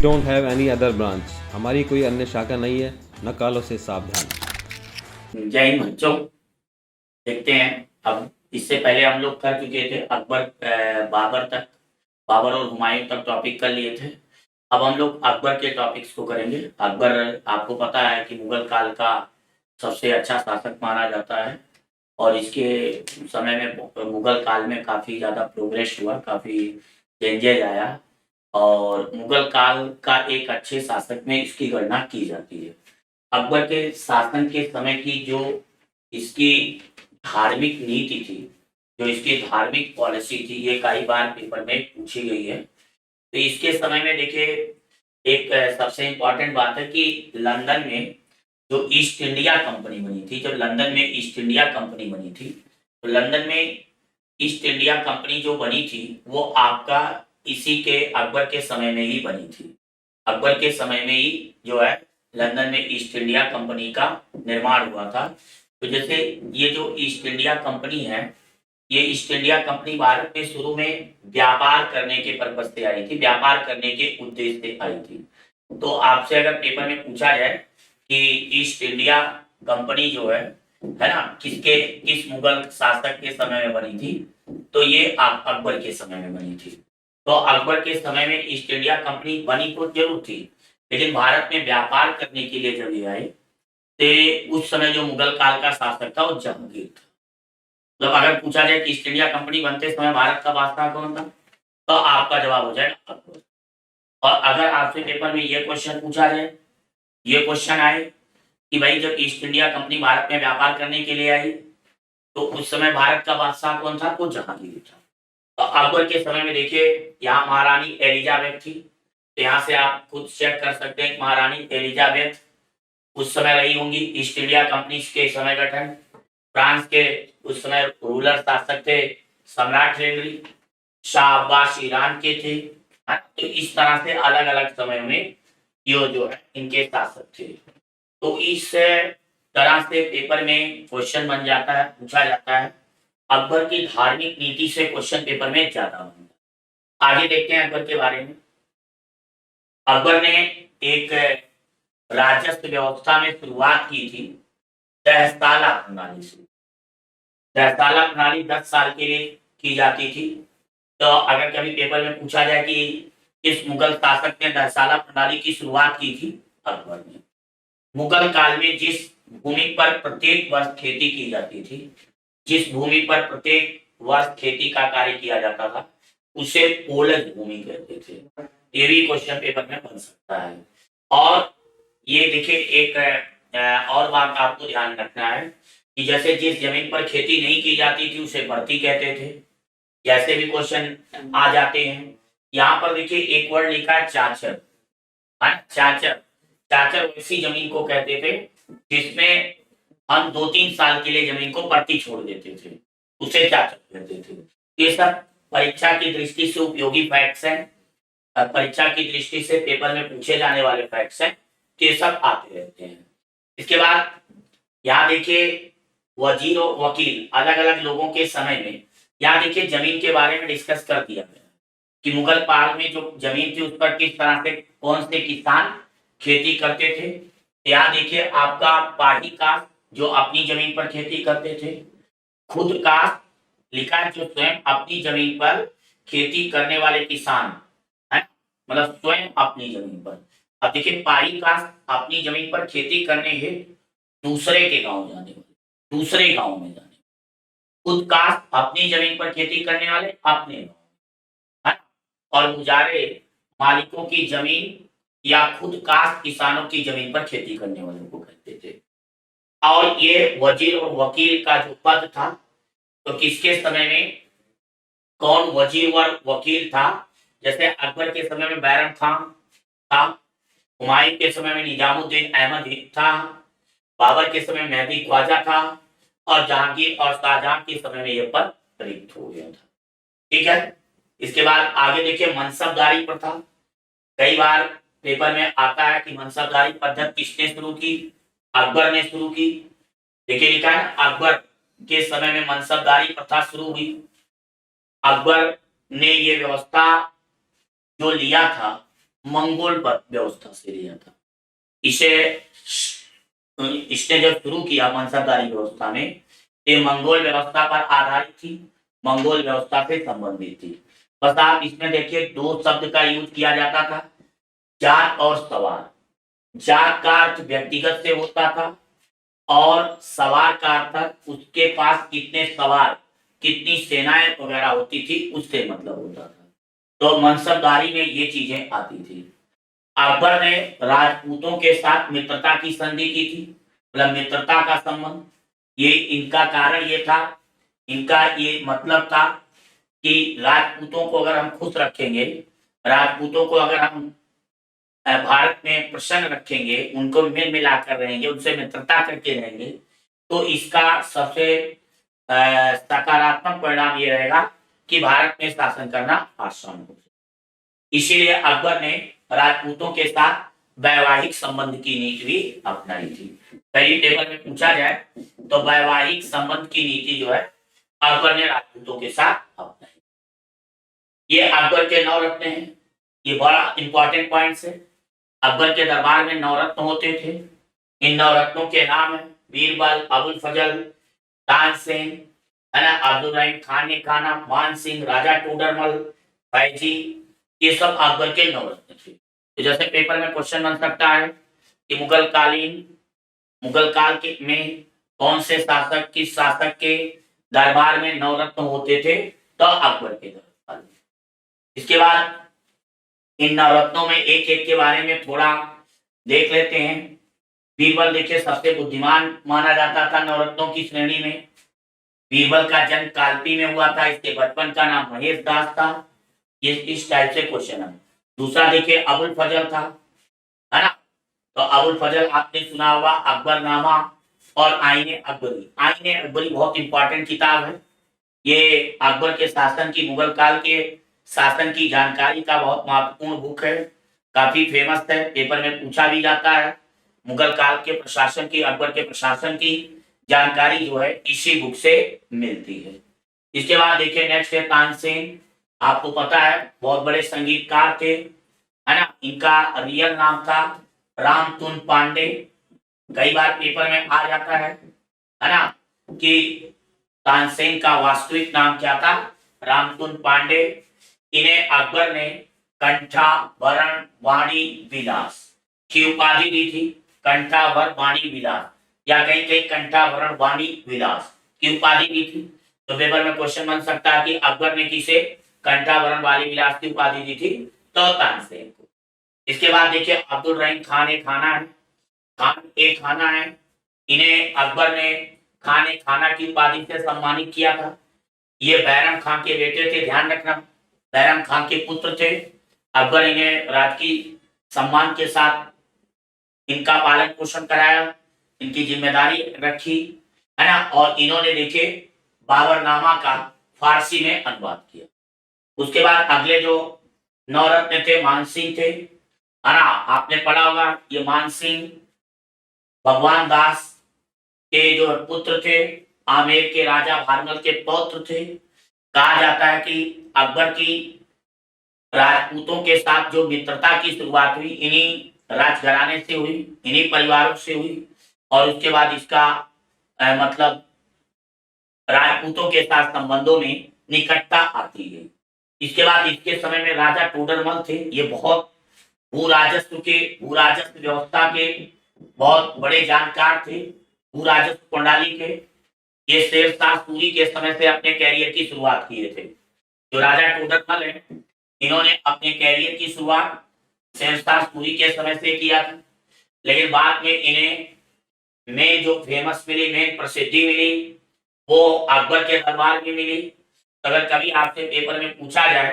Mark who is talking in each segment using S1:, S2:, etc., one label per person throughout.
S1: don't have any other branch. हमारी कोई अन्य शाखा नहीं है, नकालों से सावधान।
S2: जय हिंद बच्चों। देखते हैं अब, इससे पहले हम लोग कर चुके थे अकबर बाबर तक, बाबर और हुमायूं तक टॉपिक कर लिए थे। अब हम लोग अकबर के टॉपिक्स को करेंगे। अकबर आपको पता है कि मुगल काल का सबसे अच्छा शासक माना जाता है और इसके समय में मुगल काल में काफ़ी ज़्यादा प्रोग्रेस हुआ, काफ़ी चेंजेज आया और मुगल काल का एक अच्छे शासक में इसकी गणना की जाती है। अकबर के शासन के समय की जो इसकी धार्मिक नीति थी, जो इसकी धार्मिक पॉलिसी थी, ये कई बार पेपर में पूछी गई है। तो इसके समय में देखिए, एक सबसे इम्पोर्टेंट बात है कि लंदन में जो ईस्ट इंडिया कंपनी बनी थी, जब लंदन में ईस्ट इंडिया कंपनी बनी थी, तो लंदन में ईस्ट इंडिया कंपनी जो बनी थी वो आपका इसी के अकबर के समय में ही बनी थी। अकबर के समय में ही जो है लंदन में ईस्ट इंडिया कंपनी का निर्माण हुआ था। तो जैसे ये जो ईस्ट इंडिया कंपनी है, ये ईस्ट इंडिया कंपनी भारत में शुरू में व्यापार करने के पर्पज से आई थी, व्यापार करने के उद्देश्य से आई थी। तो आपसे अगर पेपर में पूछा जाए कि ईस्ट इंडिया कंपनी जो है ना, किस मुगल शासक के समय में बनी थी, तो ये अकबर के समय में बनी थी। तो अकबर के समय में ईस्ट इंडिया कंपनी बनी तो जरूर थी, लेकिन भारत में व्यापार करने के लिए जब ये आए, तो उस समय जो मुगल काल का शासक था वो जहांगीर था। मतलब अगर पूछा जाए कि ईस्ट इंडिया कंपनी बनते समय भारत का बादशाह कौन था, तो आपका जवाब हो जाएगा अकबर। और अगर आपसे पेपर में ये क्वेश्चन पूछा जाए, ये क्वेश्चन आए कि भाई जब ईस्ट इंडिया कंपनी भारत में व्यापार करने के लिए आई, तो उस समय भारत का बादशाह कौन था, तो जहांगीर था। तो अकबर के समय में देखिए, यहाँ महारानी एलिजाबेथ थी। तो यहाँ से आप खुद चेक कर सकते हैं कि महारानी एलिजाबेथ उस समय रही होंगी। ईस्ट इंडिया कंपनी के समय गठन, फ्रांस के उस समय रूलर शासक थे सम्राट हेनरी, शाह अब्बास ईरान के थे। तो इस तरह से अलग अलग समय में ये जो है इनके शासक थे। तो इस तरह से पेपर में क्वेश्चन बन जाता है, पूछा जाता है। अकबर की धार्मिक नीति से क्वेश्चन पेपर में ज्यादा बनता है। आगे देखते हैं अकबर के बारे में। अकबर ने एक राजस्व व्यवस्था में शुरुआत की थी तहसाला प्रणाली से। तहसाला प्रणाली 10 साल के लिए की जाती थी। तो अगर कभी पेपर में पूछा जाए कि इस मुगल शासक ने तहसाला प्रणाली की शुरुआत की थी, अकबर ने। मुगल काल में जिस भूमि पर प्रत्येक वर्ष खेती की जाती थी, जिस भूमि पर प्रत्येक वर्ष खेती का कार्य किया जाता था, उसे पोलज भूमि कहते थे। ये भी क्वेश्चन पेपर में बन सकता है। और ये देखिए, एक और बात आपको ध्यान रखना है कि जैसे जिस जमीन पर खेती नहीं की जाती थी उसे भर्ती कहते थे। जैसे भी क्वेश्चन आ जाते हैं, यहाँ पर देखिए एक वर्ड लिखा है चाचर। चाचर, चाचर वैसी जमीन को कहते थे जिसमें हम 2-3 साल के लिए जमीन को परती छोड़ देते थे, उसे चाचर कहते थे। ये सब परीक्षा की दृष्टि से उपयोगी फैक्ट्स हैं, परीक्षा की दृष्टि से पेपर में पूछे जाने वाले फैक्ट्स हैं, ये सब आते रहते हैं। इसके बाद यहाँ देखिए, वजीर और वकील अलग अलग लोगों के समय में, यहाँ देखिए जमीन के बारे में डिस्कस कर दिया गया कि मुगल काल में जो जमीन थी उस पर किस तरह से कौन से किसान खेती करते थे। यहाँ देखिए आपका पाही कास्ट जो अपनी जमीन पर खेती करते थे, खुद कास्ट लिखा है जो स्वयं अपनी जमीन पर खेती करने वाले किसान है, मतलब स्वयं अपनी जमीन पर। अब देखिए, पाही कास्ट अपनी जमीन पर खेती करने हेतु दूसरे के गांव जाने वाले, दूसरे गांव में जाने। खुद कास्ट अपनी जमीन पर खेती करने वाले अपने गांव है। और मुजारे मालिकों की जमीन या खुद कास्ट किसानों की जमीन पर खेती करने वालों को कहते थे। और ये वजीर और वकील का जो पद था, तो किसके समय में कौन वजीर और वकील था? जैसे अकबर के समय में बैरम खान था, हुमायूं के समय में निजामुद्दीन अहमद था, बाबर के समय में मेहदी ख्वाजा था, और जहांगीर और शाहजहां के समय में यह पद रिक्त हो गया था। ठीक है। इसके बाद आगे देखिए, मनसबदारी प्रथा। कई बार पेपर में आता है कि मनसबदारी पद्धति किसने शुरू की? अकबर ने शुरू की। देखिए लिखा है अकबर के समय में मनसबदारी प्रथा शुरू हुई। अकबर ने ये व्यवस्था जो लिया था मंगोल व्यवस्था से लिया था। इसने जब शुरू किया मनसबदारी व्यवस्था में, ये मंगोल व्यवस्था पर आधारित थी, मंगोल व्यवस्था से संबंधित थी। बस आप इसमें देखिए दो शब्द का यूज किया जाता था, जाट और सवार। जाट का अर्थ व्यक्तिगत से होता था और सवार का अर्थ उसके पास कितने सवार, कितनी सेनाएं वगैरह होती थी, उससे मतलब होता था। तो मनसबदारी में ये चीजें आती थी। अकबर ने राजपूतों के साथ मित्रता की संधि की थी, मतलब मित्रता का संबंध। ये इनका कारण ये था, इनका ये मतलब था कि राजपूतों को अगर हम खुश रखेंगे, राजपूतों को अगर हम भारत में प्रसन्न रखेंगे, उनको मिल मिलाकर रहेंगे, उनसे मित्रता करके रहेंगे, तो इसका सबसे सकारात्मक परिणाम ये रहेगा कि भारत में शासन करना आसान हो। इसीलिए अकबर ने राजपूतों के साथ वैवाहिक संबंध की नीति भी अपनाई थी। कई पेपर में पूछा जाए तो वैवाहिक संबंध की नीति जो है अकबर ने राजपूतों के साथ अपनाई। ये अकबर के 9 रत्न हैं। ये बड़ा इंपॉर्टेंट पॉइंट्स है। अकबर के दरबार में 9 रत्न होते थे। इन 9 रत्नों के नाम है बीरबल, अबुल फजल, तानसेन, है ना, अब्दुल रहीम खान ए खाना, मान सिंह, राजा टोडरमल, फैजी, ये सब अकबर के 9 रत्न थे। तो जैसे पेपर में क्वेश्चन बन सकता है कि मुगल काल के में कौन से शासक, किस शासक के दरबार में 9 रत्न होते थे, तो अकबर के दरबार में। इसके बाद इन 9 रत्नों में एक एक के बारे में थोड़ा देख लेते हैं। बीरबल देखिए सबसे बुद्धिमान माना जाता था 9 रत्नों की श्रेणी में। बीरबल का जन्म कालपी में हुआ था। इसके बचपन का नाम महेश दास था। ये इस टाइप से क्वेश्चन है। दूसरा देखिए अबुल फजल था, है ना। तो अबुल फजल आपने सुना होगा अकबरनामा और आईने अकबरी। आईने अकबरी बहुत इंपॉर्टेंट किताब है। ये अकबर के शासन की, मुगल काल के शासन की जानकारी का बहुत महत्वपूर्ण बुक है। काफी फेमस है, पेपर में पूछा भी जाता है। मुगल काल के प्रशासन की, अकबर के प्रशासन की जानकारी जो है इसी बुक से मिलती है। इसके बाद देखिए नेक्स्ट है तानसेन। आपको पता है बहुत बड़े संगीतकार थे, है ना। इनका रियल नाम था रामतुन पांडे। कई बार पेपर में आ जाता है ना, कि तानसेन का वास्तविक नाम क्या था, रामतुन पांडे। इन्हें अकबर ने कंठाभरण वाणी विलास की उपाधि दी थी। कंठाभरण वाणी विलास या कहीं कहीं कंठाभरण वाणी विलास की उपाधि दी थी। तो पेपर में क्वेश्चन बन सकता है कि अकबर ने किसे कंठाभरण वाणी विलास की उपाधि दी थी, तो तानसेन को। इसके बाद देखिए अब्दुल रहीम खान ए खाना है। खान ए खाना है, इन्हें अकबर ने खान ए खाना की उपाधि से सम्मानित किया था। ये बैरम खान के बेटे थे, ध्यान रखना, बैरम खान के पुत्र थे। अकबर इन्हें राजकीय सम्मान के साथ इनका पालन पोषण कराया, इनकी जिम्मेदारी रखी, है ना। और इन्होंने देखे बाबरनामा का फारसी में अनुवाद किया। उसके बाद अगले जो 9 रत्न थे, मानसिंह थे, है ना। आपने पढ़ा होगा ये मानसिंह भगवान दास के जो पुत्र थे, आमेर के राजा भारमल के पौत्र थे। कहा जाता है कि अकबर की राजपूतों के साथ जो मित्रता की शुरुआत हुई इन्हीं राजघराने से हुई, इन्हीं परिवारों से हुई। और उसके बाद इसका मतलब राजपूतों के साथ संबंधों में निकटता आती गई। इसके बाद इसके समय में राजा टोडरमल थे। ये बहुत भू राजस्व व्यवस्था के बहुत बड़े जानकार थे, भू राजस्व प्रणाली के। ये शेरशाह सूरी के समय से अपने कैरियर की शुरुआत किए थे। जो राजा टोडरमल है, इन्होंने अपने कैरियर की शुरुआत शेरशाह सूरी के समय से किया था। लेकिन बाद में इन्हें जो फेमस मिली, मेन प्रसिद्धि मिली, वो अकबर के दरबार में मिली। अगर कभी आपसे पेपर में पूछा जाए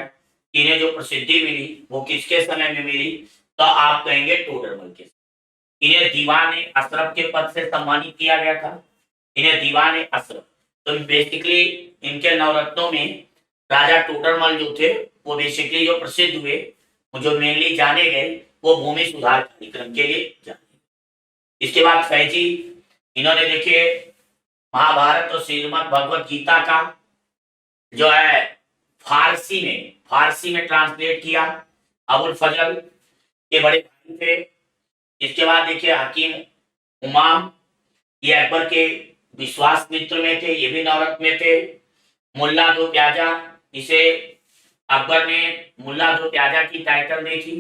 S2: कि इन्हें जो प्रसिद्धि मिली वो किसके समय में मिली, तो आप कहेंगे टोडरमल के। इन्हें दीवान अशरफ के पद से सम्मानित किया गया था, इन्हें दीवान अशरफ। तो बेसिकली इनके 9 रत्नों में राजा टोडरमल जो थे वो बेसिकली जो प्रसिद्ध हुए, जो मेनली जाने गए, वो भूमि सुधार कार्यक्रम के लिए जाने। इसके बाद फैजी, इन्होंने देखिए महाभारत और श्रीमद् भगवत गीता का जो है फारसी में ट्रांसलेट किया। अबुल फजल ये बड़े भाई थे। इसके बाद देखिए हकीम हुमायूं, ये अकबर के विश्वास मित्र में थे, ये भी नवरत्न में थे। मुल्ला दो प्याजा, इसे अकबर ने मुल्ला दो प्याजा की टाइटल दी थी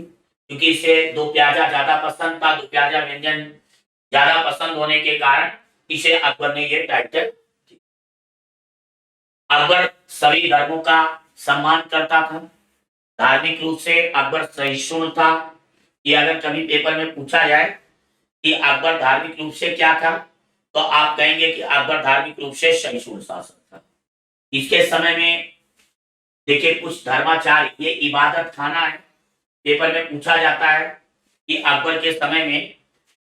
S2: क्योंकि इसे दो प्याजा ज्यादा पसंद था। दो प्याजा व्यंजन ज्यादा पसंद होने के कारण इसे अकबर ने ये टाइटल। अकबर सभी धर्मों का सम्मान करता था। धार्मिक रूप से अकबर सहिष्णु था। ये अगर कभी पेपर में पूछा जाए कि अकबर धार्मिक रूप से क्या था, तो आप कहेंगे कि अकबर धार्मिक रूप से सहिष्णु शासक था। इसके समय में देखिए कुछ धर्माचार्य, ये इबादत खाना है, पेपर में पूछा जाता है कि अकबर के समय में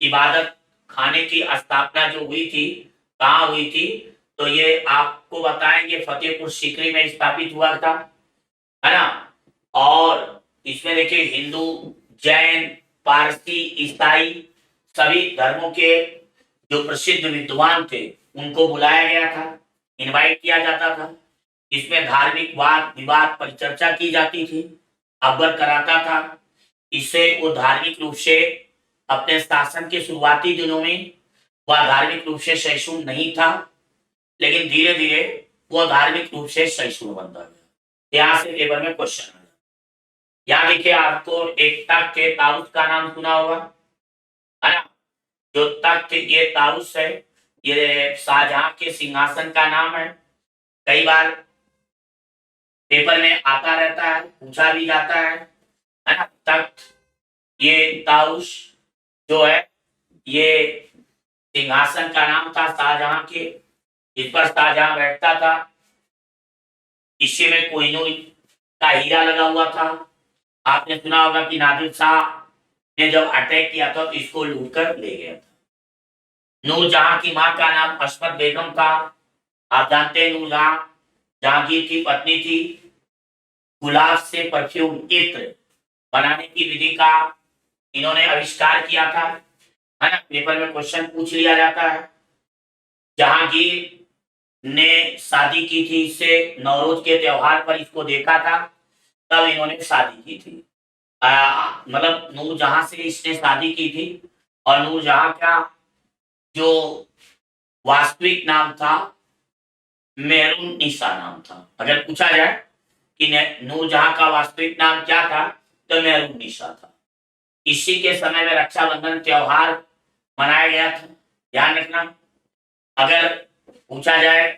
S2: इबादत खाने की स्थापना जो हुई थी कहाँ हुई थी, तो ये आपको बताएंगे फतेहपुर सीकरी में स्थापित हुआ था, है ना। और इसमें देखिए हिंदू, जैन, पारसी, ईसाई सभी धर्मों के जो प्रसिद्ध विद्वान थे उनको बुलाया गया था, इनवाइट किया जाता था। इसमें धार्मिक वाद विवाद परिचर्चा की जाती थी, अकबर कराता था। इससे वो धार्मिक रूप से अपने शासन के शुरुआती दिनों में वह धार्मिक रूप से सहिष्णु नहीं था, लेकिन धीरे धीरे वो धार्मिक रूप से सहिष्णु बनता गया। यहाँ से पेपर में क्वेश्चन आया। यहाँ देखिए आपको एक तख्त है ताउस का नाम सुना होगा, है ना। जो तख्त ये ताउस है, ये शाहजहां के सिंहासन का नाम है। कई बार पेपर में आता रहता है, पूछा भी जाता है ना। तख्त ये ताउस जो है, ये सिंहासन का नाम था शाहजहां के, इस पर शाहजहां बैठता था। इसी में कोहिनूर का हीरा लगा हुआ था। आपने सुना होगा कि नादिर शाह ने जब अटैक किया था तो इसको लूट कर ले गया था। नूरजहां की मां का नाम अशमत बेगम था। आप जानते हैं नूरजहां जहांगीर की पत्नी थी। गुलाब से परफ्यूम इत्र बनाने की विधि का इन्होंने आविष्कार किया था, है ना। पेपर में क्वेश्चन पूछ लिया जाता है। जहांगीर ने शादी की थी इससे, नवरोज के त्योहार पर इसको देखा था, तब इन्होंने शादी की थी। मतलब नूरजहां से इसने शादी की थी। और नूरजहां का जो वास्तविक नाम था मेहरून निशा नाम था। अगर पूछा जाए कि नूरजहां का वास्तविक नाम क्या था, तो मेहरून निशा था। इसी के समय में रक्षाबंधन त्योहार मनाया गया था, ध्यान रखना। अगर पूछा जाए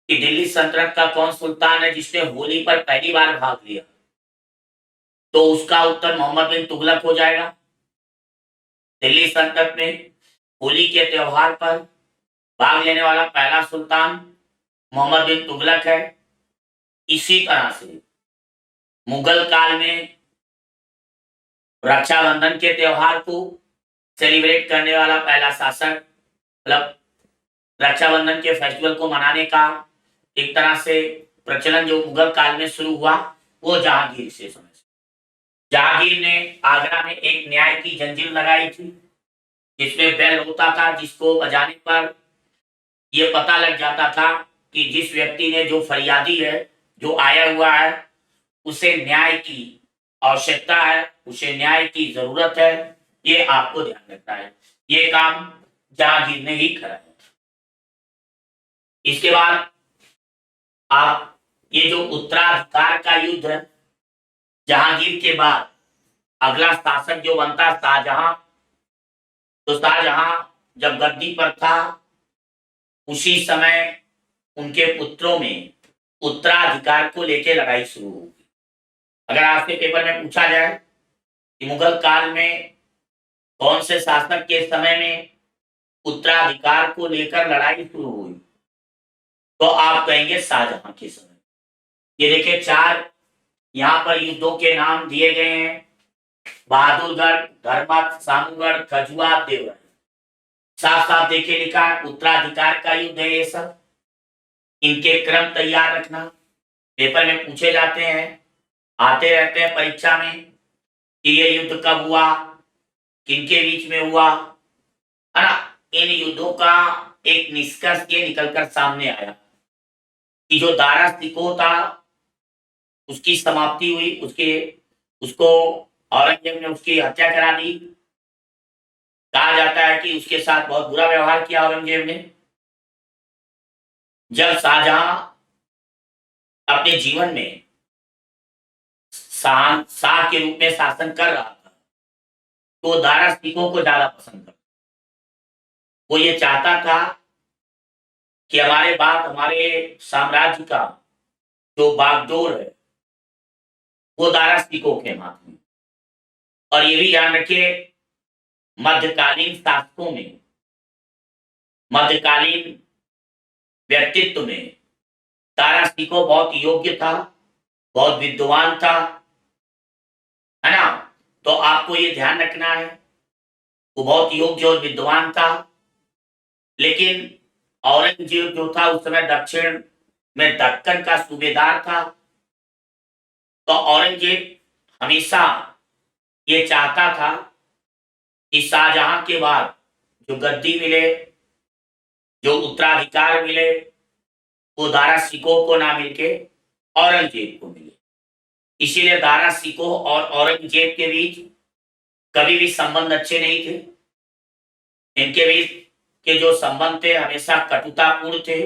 S2: कि दिल्ली सल्तनत का कौन सुल्तान है जिसने होली पर पहली बार भाग लिया, तो उसका उत्तर मोहम्मद बिन तुगलक हो जाएगा। दिल्ली सल्तनत में होली के त्योहार पर भाग लेने वाला पहला सुल्तान मोहम्मद बिन तुगलक है। इसी तरह से मुगल काल में रक्षाबंधन के त्योहार को सेलिब्रेट करने वाला पहला शासक, मतलब रक्षाबंधन के फेस्टिवल को मनाने का एक तरह से प्रचलन जो मुगल काल में शुरू हुआ, वो जहांगीर से समय से। जहांगीर ने आगरा में एक न्याय की जंजीर लगाई थी जिसमें बेल होता था, जिसको बजाने पर यह पता लग जाता था कि जिस व्यक्ति ने, जो फरियादी है, जो आया हुआ है, उसे न्याय की आवश्यकता है, उसे न्याय की जरूरत है। ये आपको ध्यान रखना है। ये काम जहांगीर ने ही कराया। इसके बाद आप ये जो उत्तराधिकार का युद्ध है, जहांगीर के बाद अगला शासक जो बनता शाहजहां, तो शाहजहां जब गद्दी पर था उसी समय उनके पुत्रों में उत्तराधिकार को लेकर लड़ाई शुरू हो गई। अगर आपके पेपर में पूछा जाए कि मुगल काल में कौन से शासक के समय में उत्तराधिकार को लेकर लड़ाई शुरू हुई, तो आप कहेंगे शाहजहां के समय। ये देखिए 4 यहाँ पर युद्धों के नाम दिए गए हैं। बहादुरगढ़, धर्मत, सामूगढ़, खजुआ, देवगढ़। साफ साफ देखिए लिखा है उत्तराधिकार का युद्ध है। ये सब इनके क्रम तैयार रखना, पेपर में पूछे जाते हैं, आते रहते हैं परीक्षा में कि ये युद्ध कब हुआ, किनके बीच में हुआ, है ना। इन युद्धों का एक निष्कर्ष ये निकलकर सामने आया कि जो दारा सिकोह था उसकी समाप्ति हुई, उसको औरंगजेब ने उसकी हत्या करा दी। कहा जाता है कि उसके साथ बहुत बुरा व्यवहार किया औरंगजेब ने। जब शाहजहां अपने जीवन में शाह के रूप में शासन कर रहा था तो दारा सिकों को ज्यादा पसंद था। वो ये चाहता था कि हमारे बाद हमारे साम्राज्य का जो बागडोर है वो दारा सिकों के हाथ में। और ये भी ध्यान रखिए, मध्यकालीन शासकों में, मध्यकालीन व्यक्तित्व में दारा सिकों बहुत योग्य था, बहुत विद्वान था, है ना। तो आपको ये ध्यान रखना है, वो बहुत योग्य और विद्वान था। लेकिन औरंगजेब जो था उस समय दक्षिण में दक्कन का सूबेदार था। तो औरंगजेब हमेशा ये चाहता था कि शाहजहां के बाद जो गद्दी मिले, जो उत्तराधिकार मिले, वो दारा सिकों को ना मिलके औरंगजेब को मिले। इसीलिए दारा सिकों और औरंगजेब के बीच कभी भी संबंध अच्छे नहीं थे। इनके बीच के जो संबंध थे हमेशा कटुतापूर्ण थे।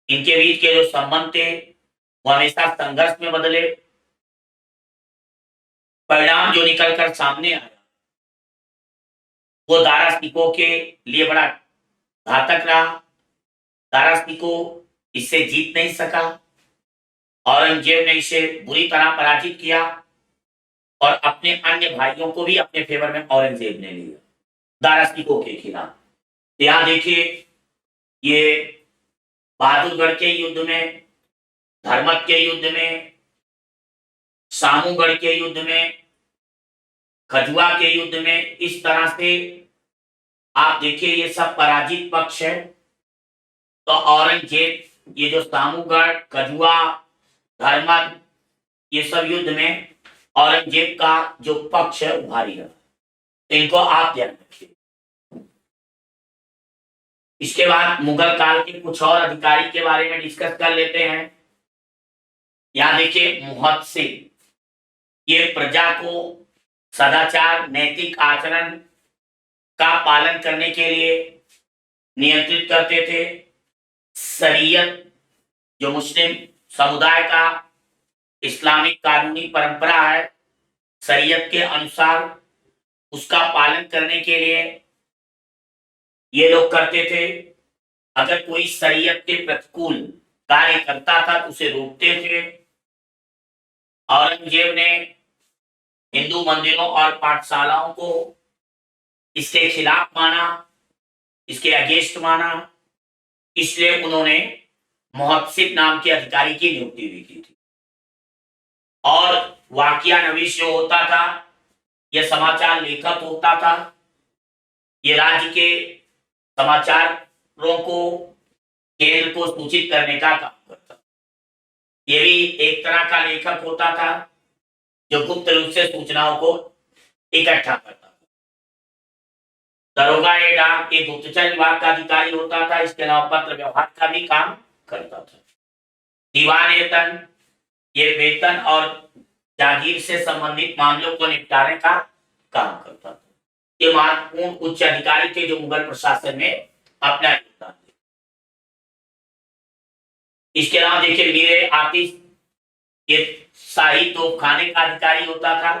S2: इनके बीच के जो संबंध थे वो हमेशा संघर्ष में बदले। परिणाम जो निकल कर सामने आया वो दारा सिकों के लिए बड़ा घातक रहा। दारा सिकों इससे जीत नहीं सका। औरंगजेब ने इसे बुरी तरह पराजित किया और अपने अन्य भाइयों को भी अपने फेवर में औरंगजेब ने लिया दारा सिकों के खिलाफ। यहाँ देखिए, ये बहादुरगढ़ के युद्ध में, धर्मत के युद्ध में, सामूगढ़ के युद्ध में, खजुआ के युद्ध में, इस तरह से आप देखिए ये सब पराजित पक्ष है। तो औरंगजेब ये जो सामूगढ़, कजुआ, धर्मत, ये सब युद्ध में औरंगजेब का जो पक्ष है भारी रहा। इनको आप ध्यान रखिए। इसके बाद मुगल काल के कुछ और अधिकारी के बारे में डिस्कस कर लेते हैं। यहां देखिए, मुहद्दिस, ये प्रजा को सदाचार, नैतिक आचरण का पालन करने के लिए नियंत्रित करते थे। शरीयत, जो मुस्लिम समुदाय का इस्लामिक कानूनी परंपरा है, शरीयत के अनुसार उसका पालन करने के लिए ये लोग करते थे। अगर कोई शरीयत के प्रतिकूल कार्य करता था तो उसे रोकते थे। औरंगजेब ने हिंदू मंदिरों और पाठशालाओं को इसके खिलाफ माना, इसके अगेंस्ट माना। इसलिए उन्होंने मुहद्दिस नाम के अधिकारी की नियुक्ति भी की थी। और वाकिया नवीस जो होता था, यह समाचार लेखक होता था। ये राज्य के समाचारों को, केंद्र को सूचित करने का काम करता। ये भी एक तरह का लेखक होता था जो गुप्त रूप से सूचनाओं को इकट्ठा करता था। दरोगा ए डाक एक गुप्तचर विभाग का अधिकारी होता था। इसके अलावा पत्र व्यवहार का भी काम करता था। दीवान ए तन, ये वेतन और जागीर से संबंधित मामलों को निपटाने का काम करता था। ये महत्वपूर्ण उच्च अधिकारी थे जो मुगल प्रशासन में अपना योगदान दिया। इसके अलावा देखिए, मीर आतिश, ये शाही तोपखाने का अधिकारी होता था।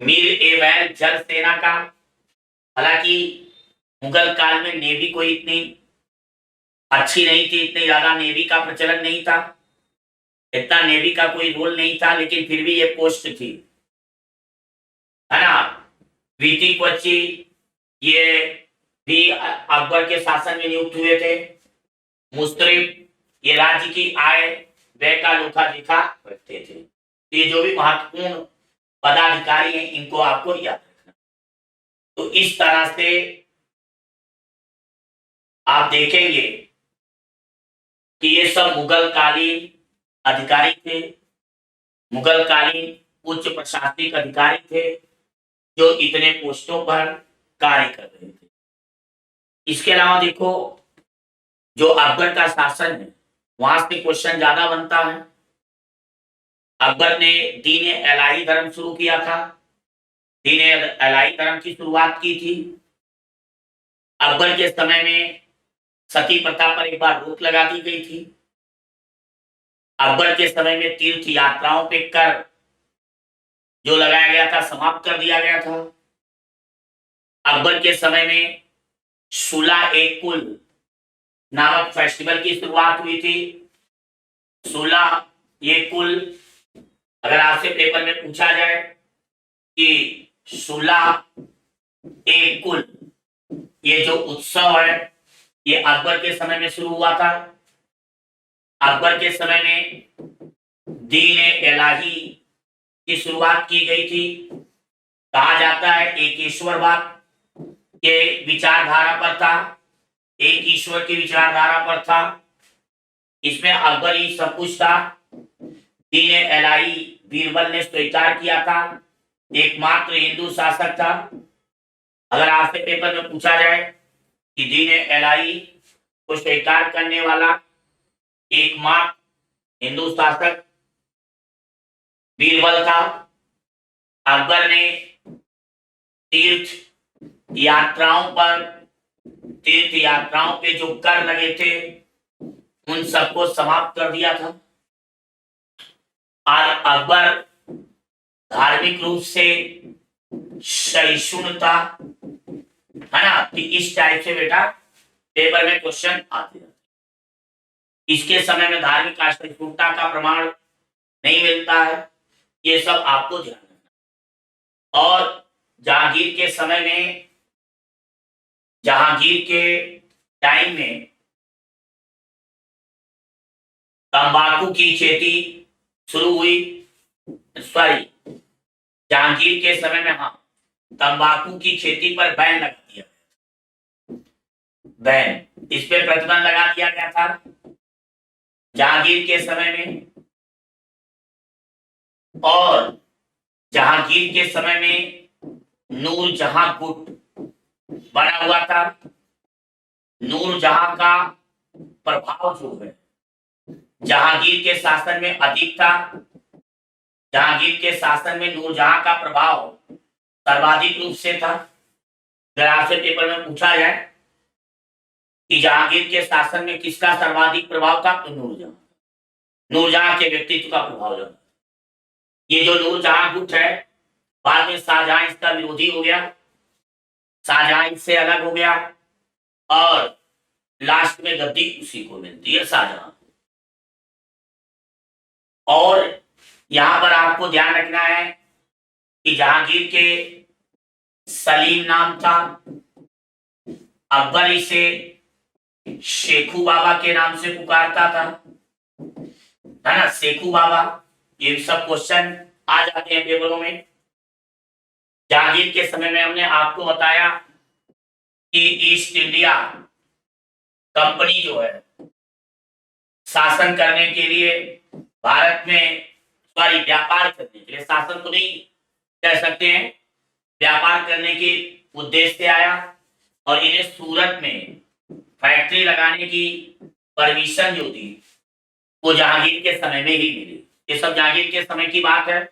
S2: मीर ए वैल, जल सेना का। हालांकि मुगल काल में नेवी कोई इतनी अच्छी नहीं थी, इतनी ज्यादा नेवी का प्रचलन नहीं था, इतना नेवी का कोई रोल नहीं था, लेकिन फिर भी ये पोस्ट थी, है ना। वीटी कोच्चि, ये भी अकबर के शासन में नियुक्त हुए थे। मुस्तरिफ, ये राज्य की आय व्यय का लेखा जोखा रखते थे। ये जो भी महत्वपूर्ण पदाधिकारी हैं इनको आपको याद रखना। तो इस तरह से आप देखेंगे कि ये सब मुगल कालीन अधिकारी थे, मुगल कालीन उच्च प्रशासनिक अधिकारी थे जो इतने पोस्टों पर कार्य कर रहे थे। इसके अलावा देखो, जो अकबर का शासन है वहां से क्वेश्चन ज्यादा बनता है। अकबर ने दीन इलाही धर्म शुरू किया था, दीन इलाही धर्म की शुरुआत की थी। अकबर के समय में सती प्रथा पर एक बार रोक लगा दी गई थी। अकबर के समय में तीर्थ यात्राओं पे कर जो लगाया गया था समाप्त कर दिया गया था। अकबर के समय में सुला एक कुल नामक फेस्टिवल की शुरुआत हुई थी। सुला ये कुल, अगर आपसे पेपर में पूछा जाए कि सुला एक कुल ये जो उत्सव है ये अकबर के समय में शुरू हुआ था। अकबर के समय में दीन इलाही की शुरुआत की गई थी। कहा जाता है एक ईश्वरवाद के विचारधारा पर था, एक ईश्वर की विचारधारा पर था। इसमें अकबर ही सब कुछ था। दीन इलाही बीरबल ने स्वीकार किया था, एकमात्र हिंदू शासक था। अगर आपसे पेपर में पूछा जाए कि दीन इलाही को स्वीकार करने वाला एकमात्र हिंदू शासक बीरबल था। अकबर ने तीर्थ यात्राओं पे जो कर लगे थे उन सबको समाप्त कर दिया था। और अकबर धार्मिक रूप से सहिष्णुता, है ना, कि इस टाइप से बेटा पेपर में क्वेश्चन आते हैं। इसके समय में धार्मिक सहिष्णुता का प्रमाण नहीं मिलता है, ये सब आपको ध्यान रखना। और जहांगीर के समय में, जहांगीर के टाइम में तंबाकू की खेती शुरू हुई। सॉरी, जहांगीर के समय में हाँ तंबाकू की खेती पर बैन लगा दिया, बैन, इस पे प्रतिबंध लगा दिया गया था जहांगीर के समय में। और जहांगीर के समय में नूरजहां गुट बना हुआ था। नूरजहां का प्रभाव जो है जहांगीर के शासन में अधिक था। जहांगीर के शासन में नूरजहां का प्रभाव सर्वाधिक रूप से था। अगर आपसे पेपर में पूछा जाए कि जहांगीर के शासन में किसका सर्वाधिक प्रभाव था तो नूरजहां के व्यक्तित्व का प्रभाव था। ये जो नूरजहां गुट है बाद में शाहजहां इसका विरोधी हो गया, शाहजहां इससे अलग हो गया और लास्ट में गद्दी उसी को मिलती है, शाहजहां। और यहां पर आपको ध्यान रखना है कि जहांगीर के सलीम नाम था, अकबर इसे शेखू बाबा के नाम से पुकारता था, है ना, शेखू बाबा। ये सब क्वेश्चन आ जाते हैं पेपरों में। जहांगीर के समय में हमने आपको बताया कि ईस्ट इंडिया कंपनी जो है शासन करने के लिए भारत में, सॉरी, व्यापार करने के लिए, शासन तो नहीं कह सकते हैं, व्यापार करने के उद्देश्य से आया और इन्हें सूरत में फैक्ट्री लगाने की परमिशन जो दी वो जहांगीर के समय में ही मिली। ये सब जहांगीर के समय की बात है।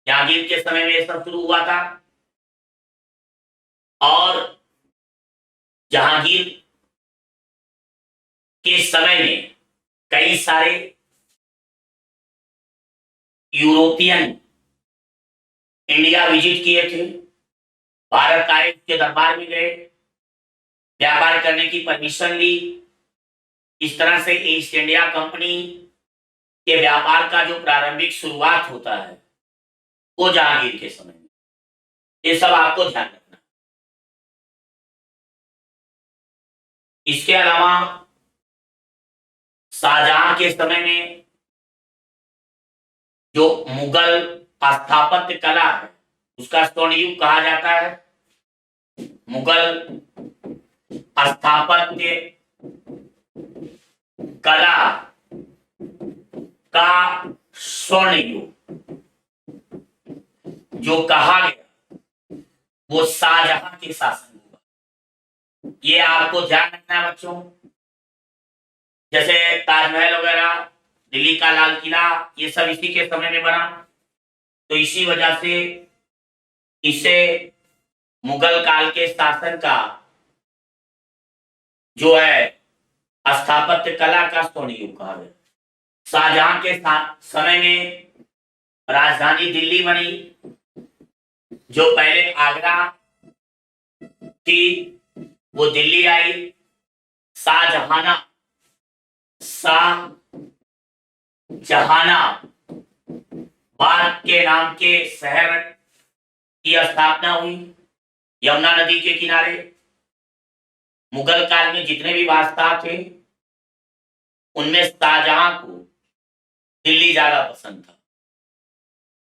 S2: जहांगीर के समय में ये सब शुरू हुआ था। और जहांगीर के समय में कई सारे यूरोपियन इंडिया विजिट किए थे, भारत आए, के दरबार में गए, व्यापार करने की परमिशन ली। इस तरह से ईस्ट इंडिया कंपनी के व्यापार का जो प्रारंभिक शुरुआत होता है वो जहांगीर के समय में। ये सब आपको ध्यान रखना। इसके अलावा शाहजहां के समय में जो मुगल स्थापत्य कला है उसका स्वर्ण युग कहा जाता है। मुगल स्थापत्य कला का स्वर्ण युग जो कहा गया वो शाहजहां के शासन हुआ। ये आपको ध्यान रखना है बच्चों। जैसे ताजमहल वगैरह दिल्ली का लाल किला, ये सब इसी के समय में बना। तो इसी वजह से इसे मुगल काल के शासन का जो है स्थापत्य कला का स्वर्ण युग कहा गया। शाहजहां के समय में राजधानी दिल्ली बनी, जो पहले आगरा थी वो दिल्ली आई। शाहजहाना बाद के नाम के शहर की स्थापना हुई यमुना नदी के किनारे। मुगल काल में जितने भी बादशाह थे उनमें शाहजहां को दिल्ली ज्यादा पसंद था,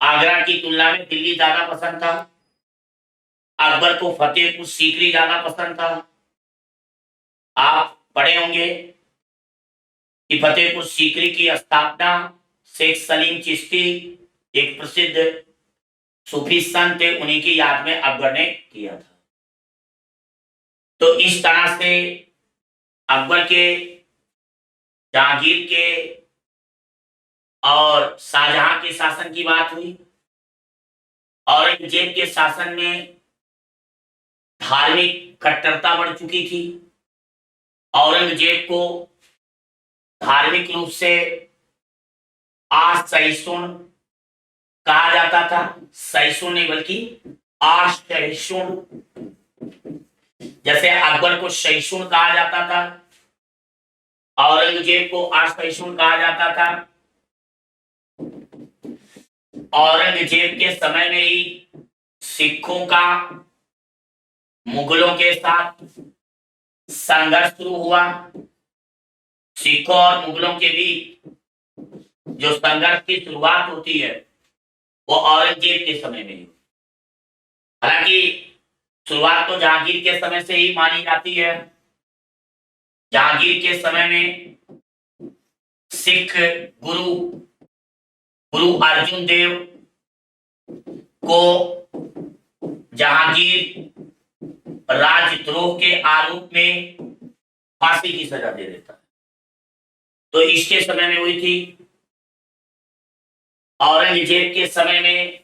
S2: आगरा की तुलना में दिल्ली ज्यादा पसंद था। अकबर को फतेहपुर सीकरी ज्यादा पसंद था। आप पढ़े होंगे कि फतेहपुर सीकरी की स्थापना शेख सलीम चिश्ती, एक प्रसिद्ध सूफी संत थे, उन्हीं की याद में अकबर ने किया था। तो इस तरह से अकबर के, जहांगीर के और शाहजहां के शासन की बात हुई। औरंगजेब के शासन में धार्मिक कट्टरता बढ़ चुकी थी। औरंगजेब को धार्मिक रूप से असहिष्णु कहा जाता था। सहिष्णु नहीं बल्कि असहिष्णु। जैसे अकबर को सहिष्णु कहा जाता था, औरंगजेब को असहिष्णु कहा जाता था। औरंगजेब के समय में ही सिखों का मुगलों के साथ संघर्ष शुरू हुआ। सिखों और मुगलों के बीच जो संघर्ष की शुरुआत होती है वो औरंगजेब के समय में ही। हालांकि शुरुआत तो जहांगीर के समय से ही मानी जाती है। जहांगीर के समय में सिख गुरु अर्जुन देव को जहांगीर राजद्रोह के आरोप में फांसी की सजा दे देता है। तो इसके समय में हुई थी। औरंगजेब के समय में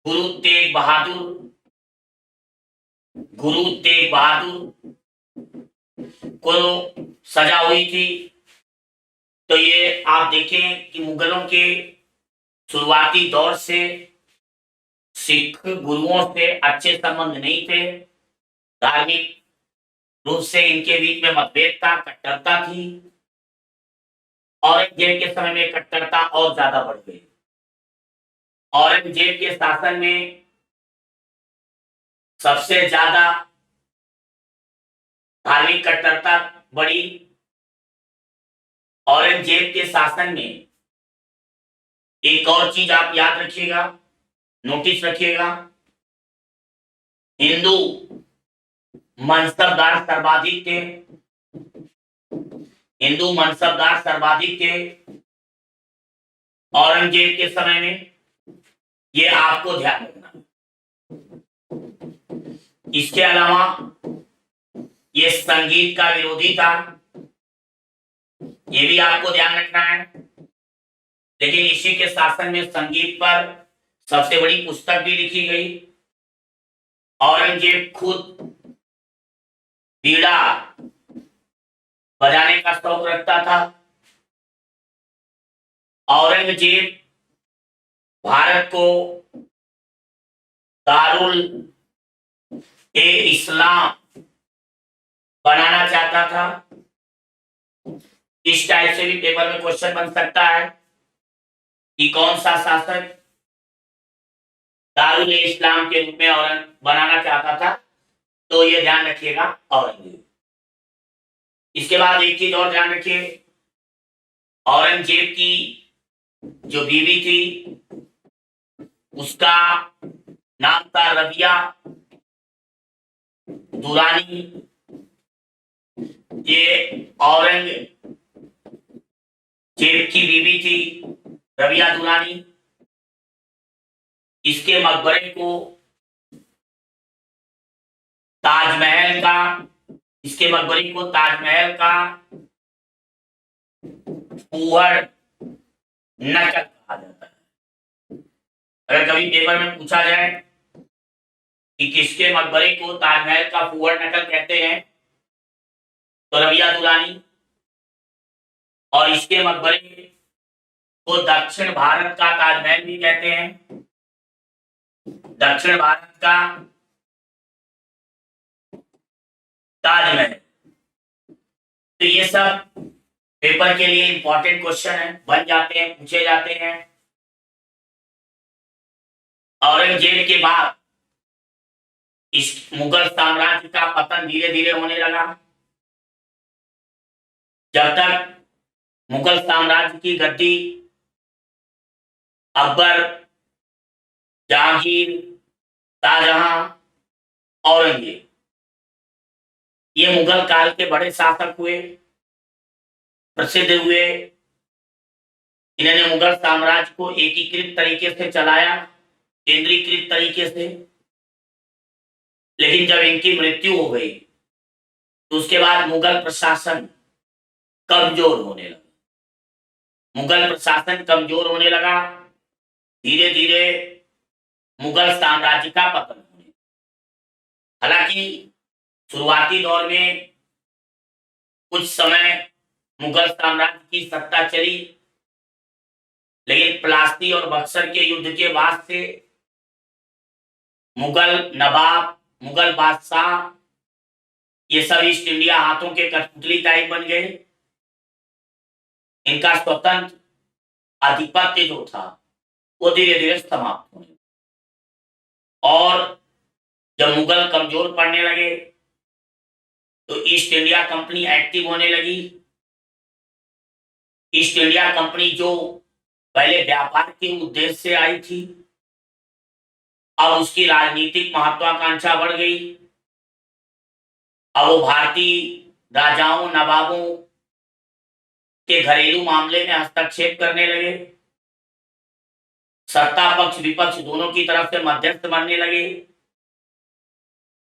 S2: गुरु तेग बहादुर को सजा हुई थी। तो ये आप देखें कि मुगलों के शुरुआती दौर से सिख गुरुओं से अच्छे संबंध नहीं थे। धार्मिक रूप से इनके बीच में मतभेद था, कट्टरता थी। औरंगजेब के समय में कट्टरता और ज्यादा बढ़ गई। औरंगजेब के शासन में सबसे ज्यादा धार्मिक कट्टरता बढ़ी। औरंगजेब के शासन में एक और चीज आप याद रखिएगा, नोटिस रखिएगा, हिंदू मनसबदार सर्वाधिक थे। हिंदू मनसबदार सर्वाधिक थे औरंगजेब के समय में। ये आपको ध्यान रखना। इसके अलावा ये संगीत का विरोधी था, ये भी आपको ध्यान रखना है। लेकिन इसी के शासन में संगीत पर सबसे बड़ी पुस्तक भी लिखी गई। औरंगजेब खुद बीड़ा बजाने का शौक रखता था। औरंगजेब भारत को दारुल ए इस्लाम बनाना चाहता था। इस टाइप से भी पेपर में क्वेश्चन बन सकता है कि कौन सा शासक दारुल ए इस्लाम के रूप में औरंग बनाना चाहता था। तो ये ध्यान रखिएगा, औरंगजेब। इसके बाद एक चीज और ध्यान रखिए, औरंगजेब की जो बीवी थी उसका नाम था रबिया दुरानी। ये औरंगजेब की बीवी थी रबिया दुरानी। इसके मकबरे को ताजमहल का फूहड़ नकल कहा जाता है। अगर कभी पेपर में पूछा जाए कि किसके मकबरे को ताजमहल का फूहड़ नकल कहते हैं, तो रबिया दुलानी। और इसके मकबरे को दक्षिण भारत का ताजमहल भी कहते हैं। दक्षिण भारत का ताजमहल। तो ये सब पेपर के लिए इंपॉर्टेंट क्वेश्चन है, बन जाते हैं, पूछे जाते हैं। औरंगजेब के बाद इस मुगल साम्राज्य का पतन धीरे धीरे होने लगा। जब तक मुगल साम्राज्य की गद्दी अकबर, जहांगीर, शाहजहां, औरंगजेब, ये मुगल काल के बड़े शासक हुए, प्रसिद्ध हुए। इन्होंने मुगल साम्राज्य को एकीकृत तरीके से चलाया, केंद्रीकृत तरीके से। लेकिन जब इनकी मृत्यु हो गई तो उसके बाद मुगल प्रशासन कमजोर होने लगा। मुगल प्रशासन कमजोर होने लगा, धीरे धीरे मुगल साम्राज्य का पतन होने लगा। हालांकि शुरुआती दौर में कुछ समय मुगल साम्राज्य की सत्ता चली, लेकिन प्लासी और बक्सर के युद्ध के बाद से मुगल नवाब, मुगल बादशाह, ये सब ईस्ट इंडिया हाथों के कठपुतली टाइप बन गए। इनका स्वतंत्र आधिपत्य जो था वो धीरे धीरे समाप्त होने लगा। और जब मुगल कमजोर पड़ने लगे तो ईस्ट इंडिया कंपनी एक्टिव होने लगी। ईस्ट इंडिया कंपनी जो पहले व्यापार के उद्देश्य से आई थी, अब उसकी राजनीतिक महत्वाकांक्षा बढ़ गई। अब वो भारतीय राजाओं, नवाबों के घरेलू मामले में हस्तक्षेप करने लगे। सत्ता पक्ष विपक्ष दोनों की तरफ से मध्यस्थ बनने लगे।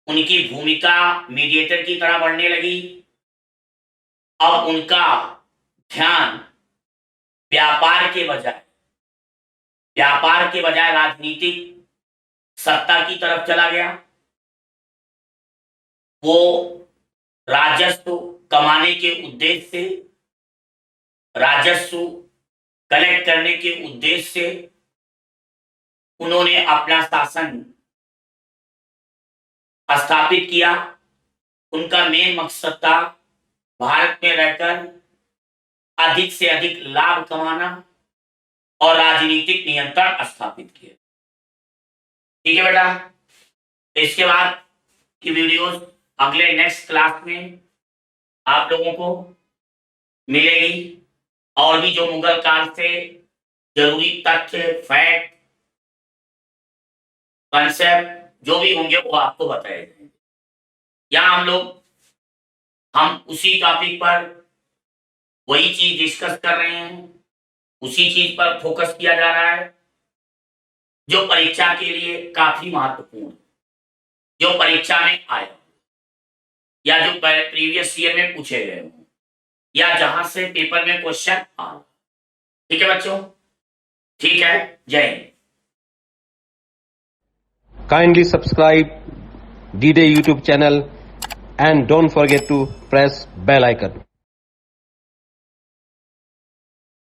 S2: उनकी भूमिका मीडिएटर की तरह बढ़ने लगी। अब उनका ध्यान व्यापार के बजाय राजनीतिक सत्ता की तरफ चला गया। वो राजस्व कमाने के उद्देश्य से, राजस्व कलेक्ट करने के उद्देश्य से उन्होंने अपना शासन स्थापित किया। उनका मेन मकसद था भारत में रहकर अधिक से अधिक लाभ कमाना और राजनीतिक नियंत्रण स्थापित किया। ठीक है बेटा, इसके बाद की वीडियोस अगले नेक्स्ट क्लास में आप लोगों को मिलेगी। और भी जो मुगल काल से जरूरी तथ्य, फैक्ट, कंसेप्ट जो भी होंगे वो आपको बताए जाएंगे। यहाँ हम उसी टॉपिक पर वही चीज डिस्कस कर रहे हैं, उसी चीज पर फोकस किया जा रहा है जो परीक्षा के लिए काफी महत्वपूर्ण, जो परीक्षा में आया या जो प्रीवियस ईयर में पूछे गए हों या जहां से पेपर में क्वेश्चन आ। ठीक है बच्चों, ठीक है, जय Hind.
S1: Kindly subscribe D-Day YouTube channel and don't forget to press bell icon.